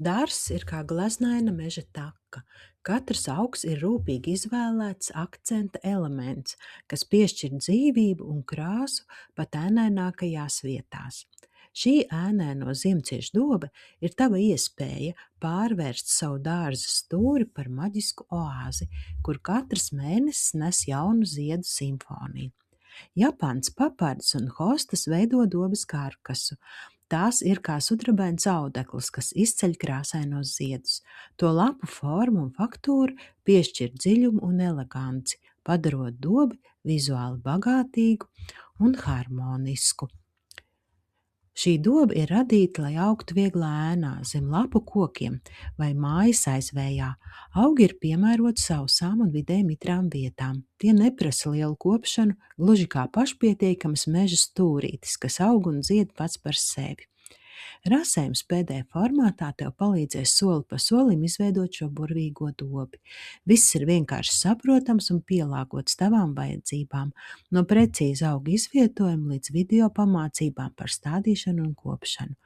Dārzs ir kā glaznaina meža taka. Katrs augs ir rūpīgi izvēlēts akcenta elements, kas piešķir dzīvību un krāsu pat ēnainākajās vietās. Šī ēnaino ziemciešu dobe ir tava iespēja pārvērst savu dārza stūri par maģisku oāzi, kur katrs mēnesis nes jaunu ziedu simfoniju. Japānas papardes un hostas veido dobes karkasu. Tās ir kā sudrabains audekls, kas izceļ krāsainos ziedus. To lapu formu un faktūru piešķir dziļumu un eleganci, padarot dobi vizuāli bagātīgu un harmonisku. Šī doba ir radīta, lai augtu vieglā ēnā, zem lapu kokiem vai mājas aizvējā. Augi ir piemēroti sausām un vidēji mitrām vietām. Tie neprasa lielu kopšanu, gluži kā pašpietiekams meža stūrītis, kas aug un zied pats par sevi. Rasējums PDF formātā tev palīdzēs soli pa solim izveidot šo burvīgo dobi. Viss ir vienkārši saprotams un pielāgots tavām vajadzībām, no precīza auga izvietojuma līdz video pamācībām par stādīšanu un kopšanu.